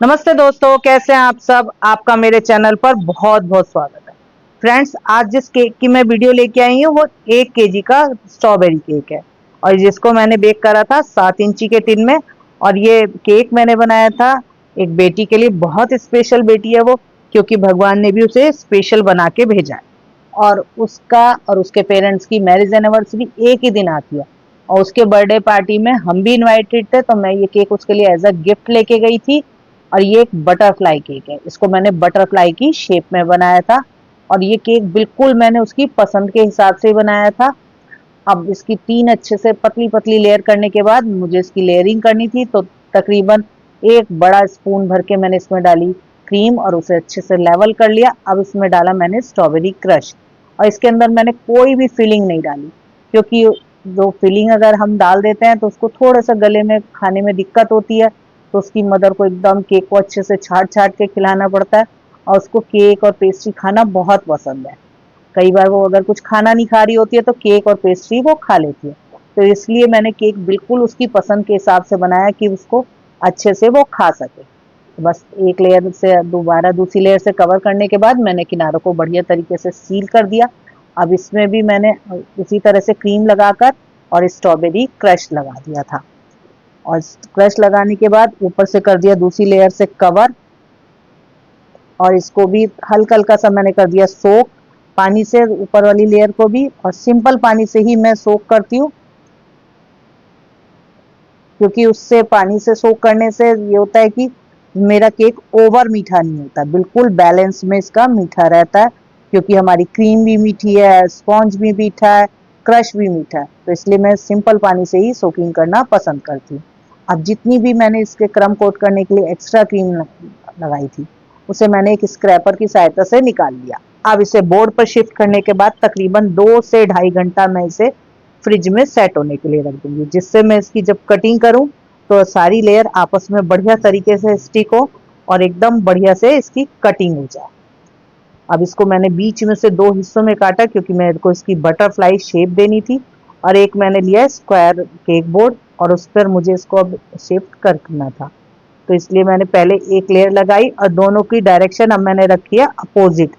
नमस्ते दोस्तों, कैसे हैं आप सब। आपका मेरे चैनल पर बहुत बहुत स्वागत है। फ्रेंड्स, आज जिस केक की मैं वीडियो लेके आई हूँ वो 1 केजी का स्ट्रॉबेरी केक है और जिसको मैंने बेक करा था 7 इंची के टिन में। और ये केक मैंने बनाया था एक बेटी के लिए। बहुत स्पेशल बेटी है वो, क्योंकि भगवान ने भी उसे स्पेशल बना के भेजा है। और उसका और उसके पेरेंट्स की मैरिज एनिवर्सरी एक ही दिन आती है और उसके बर्थडे पार्टी में हम भी इनवाइटेड थे, तो मैं ये केक उसके लिए एज अ गिफ्ट लेके गई थी। और ये एक बटरफ्लाई केक है, इसको मैंने बटरफ्लाई की शेप में बनाया था। और ये केक बिल्कुल मैंने उसकी पसंद के हिसाब से बनाया था। अब इसकी 3 अच्छे से पतली पतली लेयर करने के बाद मुझे इसकी लेयरिंग करनी थी, तो तकरीबन एक बड़ा स्पून भर के मैंने इसमें डाली क्रीम और उसे अच्छे से लेवल कर लिया। अब इसमें डाला मैंने स्ट्रॉबेरी क्रश और इसके अंदर मैंने कोई भी फिलिंग नहीं डाली, क्योंकि जो फिलिंग अगर हम डाल देते हैं तो उसको थोड़ा सा गले में खाने में दिक्कत होती है। तो उसकी मदर को एकदम केक को अच्छे से छाट छाट के खिलाना पड़ता है और उसको केक और पेस्ट्री खाना बहुत पसंद है। कई बार वो अगर कुछ खाना नहीं खा रही होती है तो केक और पेस्ट्री वो खा लेती है। तो इसलिए मैंने केक बिल्कुल उसकी पसंद के हिसाब से बनाया कि उसको अच्छे से वो खा सके। तो बस एक लेयर से दोबारा दूसरी लेयर से कवर करने के बाद मैंने किनारों को बढ़िया तरीके से सील कर दिया। अब इसमें भी मैंने उसी तरह से क्रीम लगाकर और स्ट्रॉबेरी क्रश लगा दिया था। और क्रश लगाने के बाद ऊपर से कर दिया दूसरी लेयर से कवर और इसको भी हल्का हल्का सा मैंने कर दिया सोक पानी से, ऊपर वाली लेयर को भी। और सिंपल पानी से ही मैं सोक करती हूँ, क्योंकि उससे पानी से सोक करने से ये होता है कि मेरा केक ओवर मीठा नहीं होता, बिल्कुल बैलेंस में इसका मीठा रहता है। क्योंकि हमारी क्रीम भी मीठी है, स्पॉन्ज भी मीठा है, क्रश भी मीठा है, तो इसलिए मैं सिंपल पानी से ही सोकिंग करना पसंद करती हूँ। अब जितनी भी मैंने इसके क्रम कोट करने के लिए एक्स्ट्रा क्रीम लगाई थी उसे मैंने एक स्क्रैपर की सहायता से निकाल लिया। अब इसे बोर्ड पर शिफ्ट करने के बाद तकरीबन 2 से ढाई घंटा मैं इसे फ्रिज में सेट होने के लिए रख दूंगी, जिससे मैं इसकी जब कटिंग करूं तो सारी लेयर आपस में बढ़िया तरीके से स्टिक हो और एकदम बढ़िया से इसकी कटिंग हो जाए। अब इसको मैंने बीच में से 2 हिस्सों में काटा, क्योंकि मेरे को इसकी बटरफ्लाई शेप देनी थी। और एक मैंने लिया स्क्वायर केक बोर्ड और उस पर मुझे इसको अब शिफ्ट करना था। तो इसलिए मैंने पहले एक लेयर लगाई और दोनों की डायरेक्शन अब मैंने रखी है अपोजिट,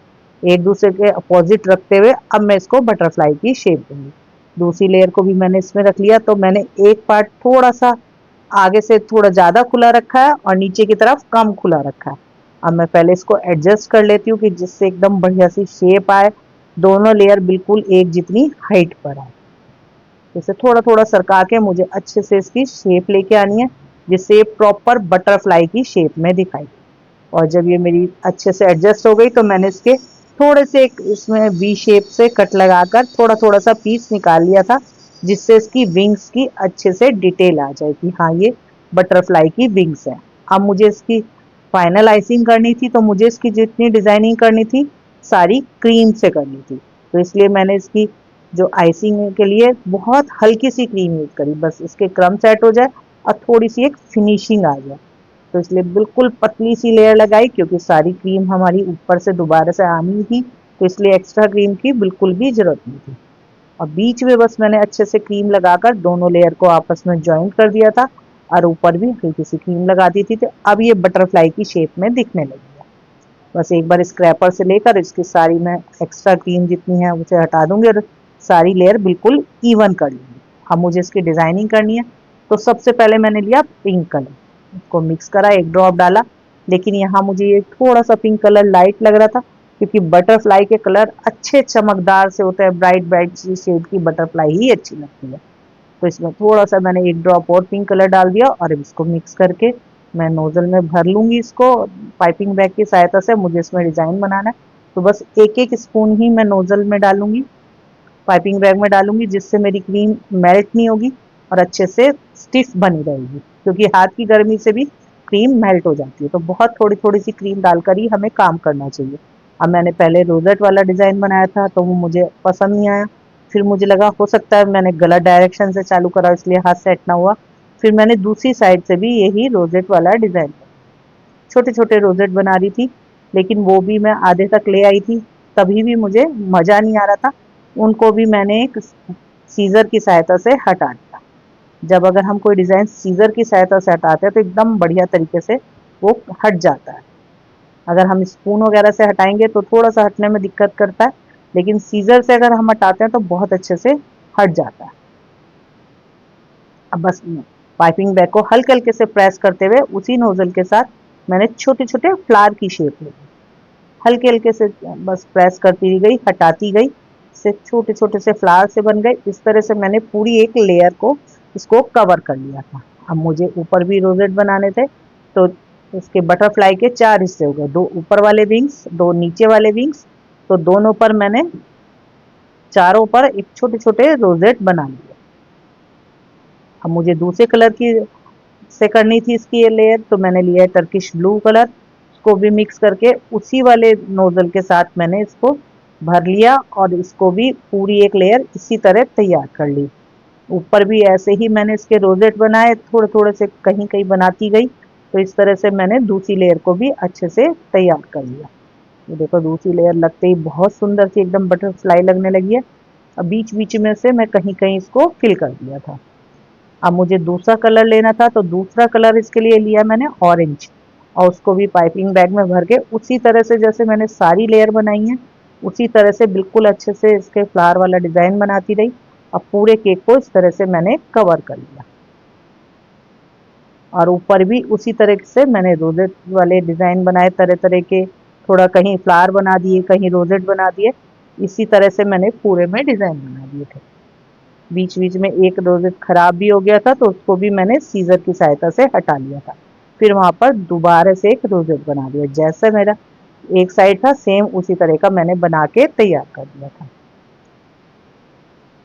एक दूसरे के अपोजिट रखते हुए अब मैं इसको बटरफ्लाई की शेप दूंगी। दूसरी लेयर को भी मैंने इसमें रख लिया, तो मैंने एक पार्ट थोड़ा सा आगे से थोड़ा ज़्यादा खुला रखा है और नीचे की तरफ कम खुला रखा है। अब मैं पहले इसको एडजस्ट कर लेती हूँ कि जिससे एकदम बढ़िया सी शेप आए, दोनों लेयर बिल्कुल एक जितनी हाइट पर आए। जैसे थोड़ा थोड़ा सरका के मुझे अच्छे से इसकी शेप लेके आनी है, जिससे प्रॉपर बटरफ्लाई की शेप में दिखाई। और जब ये मेरी अच्छे से एडजस्ट हो गई तो मैंने इसके थोड़े से एक इसमें वी शेप से कट लगाकर थोड़ा थोड़ा सा पीस निकाल लिया था, जिससे इसकी विंग्स की अच्छे से डिटेल आ जाए कि हाँ ये बटरफ्लाई की विंग्स है। अब मुझे इसकी फाइनल आइसिंग करनी थी, तो मुझे इसकी जितनी डिजाइनिंग करनी थी सारी क्रीम से करनी थी। तो इसलिए मैंने इसकी जो आइसिंग के लिए बहुत हल्की सी क्रीम यूज करी, बस इसके क्रम सेट हो जाए और थोड़ी सी एक फिनिशिंग आ जाए। तो इसलिए बिल्कुल पतली सी लेयर लगाई, क्योंकि सारी क्रीम हमारी ऊपर से दोबारा से आनी थी, तो इसलिए एक्स्ट्रा क्रीम की बिल्कुल भी जरूरत नहीं थी। और बीच में बस मैंने अच्छे से क्रीम लगाकर दोनों लेयर को आपस में ज्वाइंट कर दिया था और ऊपर भी हल्की सी क्रीम लगा दी थी, तो अब ये बटरफ्लाई की शेप में दिखने लगी है। बस एक बार स्क्रैपर से लेकर इसकी सारी मैं एक्स्ट्रा क्रीम जितनी है उसे हटा दूंगी और सारी लेयर बिल्कुल इवन कर लूंगी। अब मुझे इसकी डिजाइनिंग करनी है, तो सबसे पहले मैंने लिया पिंक कलर, उसको मिक्स करा, एक ड्रॉप डाला। लेकिन यहाँ मुझे ये थोड़ा सा पिंक कलर लाइट लग रहा था, क्योंकि बटरफ्लाई के कलर अच्छे चमकदार से होते हैं, ब्राइट ब्राइट सी शेड की बटरफ्लाई ही अच्छी लगती है। तो इसमें थोड़ा सा मैंने एक ड्रॉप और पिंक कलर डाल दिया और अब इसको मिक्स करके मैं नोजल में भर लूंगी इसको। पाइपिंग बैग की सहायता से मुझे इसमें डिजाइन बनाना है, तो बस एक एक स्पून ही मैं नोजल में डालूंगी, पाइपिंग बैग में डालूंगी, जिससे मेरी क्रीम मेल्ट नहीं होगी और अच्छे से स्टिफ बनी रहेगी, क्योंकि हाथ की गर्मी से भी क्रीम मेल्ट हो जाती है। तो बहुत थोड़ी थोड़ी सी क्रीम डालकर ही हमें काम करना चाहिए। अब मैंने पहले रोजेट वाला डिजाइन बनाया था तो वो मुझे पसंद नहीं आया। फिर मुझे लगा हो सकता है मैंने गलत डायरेक्शन से चालू करा, इसलिए हाथ सेट ना हुआ। फिर मैंने दूसरी साइड से भी यही रोजेट वाला डिजाइन, छोटे छोटे रोजेट बना रही थी, लेकिन वो भी मैं आधे तक ले आई थी, तभी भी मुझे मजा नहीं आ रहा था। उनको भी मैंने एक सीजर की सहायता से हटा दिया। जब अगर हम कोई डिजाइन सीजर की सहायता से हटाते हैं तो एकदम बढ़िया तरीके से वो हट जाता है। अगर हम स्पून वगैरह से हटाएंगे तो थोड़ा सा हटने में दिक्कत करता है, लेकिन सीजर से अगर हम हटाते हैं तो बहुत अच्छे से हट जाता है। अब बस पाइपिंग बैग को हल्के हल्के से प्रेस करते हुए उसी नोजल के साथ मैंने छोटे छोटे फ्लावर की शेप ली, हल्के हल्के से बस प्रेस करती गई, हटाती गई, से छोटे छोटे से फ्लावर से बन गए। इस तरह से मैंने पूरी एक लेयर को इसको कवर कर लिया था। अब मुझे ऊपर भी रोजेट बनाने थे, तो इसके बटरफ्लाई के 4 हिस्से हो गए, 2 ऊपर वाले विंग्स, 2 नीचे वाले विंग्स। तो दोनों पर मैंने चारों पर एक छोटे छोटे रोजेट बना लिए। अब मुझे दूसरे कलर की से करनी थी इसकी ये लेयर, तो मैंने लिया है टर्किश ब्लू कलर, उसको भी मिक्स करके उसी वाले नोजल के साथ मैंने इसको भर लिया और इसको भी पूरी एक लेयर इसी तरह तैयार कर ली। ऊपर भी ऐसे ही मैंने इसके रोजेट बनाए, थोड़े थोड़े से कहीं कहीं बनाती गई। तो इस तरह से मैंने दूसरी लेयर को भी अच्छे से तैयार कर लिया। ये देखो दूसरी लेयर लगते ही बहुत सुंदर सी एकदम बटरफ्लाई लगने लगी है। अब बीच बीच में से मैं कहीं कहीं इसको फिल कर दिया था। अब मुझे दूसरा कलर लेना था, तो दूसरा कलर इसके लिए लिया मैंने ऑरेंज, और उसको भी पाइपिंग बैग में भर के उसी तरह से जैसे मैंने सारी लेयर बनाई है उसी तरह से बिल्कुल अच्छे से इसके फ्लावर वाला डिजाइन बनाती रही। अब पूरे केक को इस तरह से मैंने कवर कर लिया और ऊपर भी उसी तरह से मैंने रोजेट वाले डिजाइन बनाए तरह तरह के, थोड़ा कहीं फ्लावर बना दिए, कहीं रोजेट बना दिए। इसी तरह से मैंने पूरे में डिजाइन बना दिए थे। बीच बीच में एक रोजेट खराब भी हो गया था, तो उसको भी मैंने सीजर की सहायता से हटा लिया था। फिर वहां पर दोबारा से एक रोजेट बना दिया, जैसे मेरा एक साइड था सेम उसी तरह का मैंने बना के तैयार कर दिया था।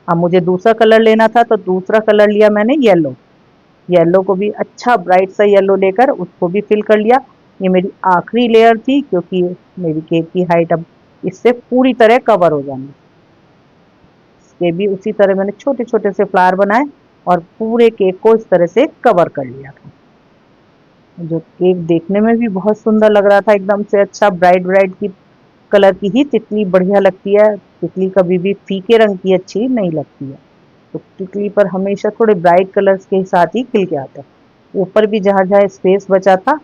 अब मुझे दूसरा कलर लेना था, तो दूसरा कलर लिया मैंने येलो। येलो को भी अच्छा ब्राइट सा येलो लेकर उसको भी फिल कर लिया। ये मेरी आखिरी लेयर थी, क्योंकि मेरी केक की हाइट अब इससे पूरी तरह कवर हो जानी। ये भी उसी तरह मैंने छोटे छोटे से फ्लावर बनाए और पूरे केक को इस तरह से कवर कर लिया था। जो केक देखने में भी बहुत सुंदर लग रहा था, एकदम से अच्छा ब्राइट ब्राइट की कलर की ही तितली बढ़िया लगती है। तितली कभी भी फीके रंग की अच्छी नहीं लगती है, तो तितली पर हमेशा थोड़े ब्राइट कलर्स के साथ ही खिल के आता है। ऊपर भी जहाँ जहाँ स्पेस बचा था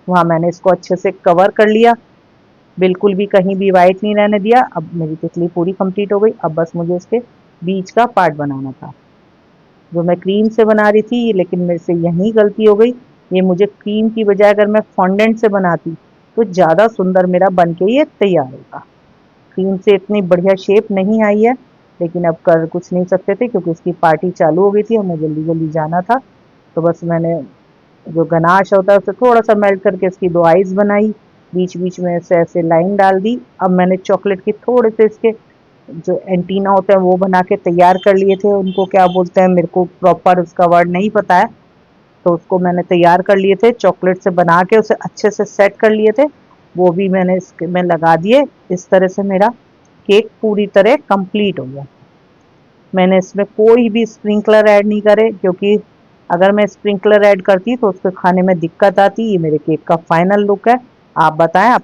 वहाँ मैंने इसको अच्छे से कवर कर लिया, बिल्कुल भी कहीं भी वाइट नहीं रहने दिया। अब मेरी तितली पूरी कंप्लीट हो गई। अब बस मुझे इसके बीच का पार्ट बनाना था, जो मैं क्रीम से बना रही थी, लेकिन मेरे से यही गलती हो गई। ये मुझे क्रीम की बजाय अगर मैं फॉन्डेंट से बनाती तो ज़्यादा सुंदर मेरा बन के ये तैयार होगा। क्रीम से इतनी बढ़िया शेप नहीं आई है, लेकिन अब कर कुछ नहीं सकते थे क्योंकि इसकी पार्टी चालू हो गई थी, हमें जल्दी जल्दी जाना था। तो बस मैंने जो गनाश होता है उसे थोड़ा सा मेल्ट करके इसकी 2 आईज बनाई, बीच बीच में से ऐसे लाइन डाल दी। अब मैंने चॉकलेट के थोड़े से इसके जो एंटीना होते हैं वो बना के तैयार कर लिए थे, उनको क्या बोलते हैं मेरे को प्रॉपर उसका वर्ड नहीं पता है, तो उसको मैंने तैयार कर लिए थे, चॉकलेट से बना के उसे अच्छे से सेट कर लिए थे। वो भी मैंने इसके में लगा दिए। इस तरह से मेरा केक पूरी तरह कंप्लीट हो गया। मैंने इसमें कोई भी स्प्रिंकलर ऐड नहीं करे, क्योंकि अगर मैं स्प्रिंकलर ऐड करती तो उसको खाने में दिक्कत आती। ये मेरे केक का फाइनल लुक है। आप बताएं आप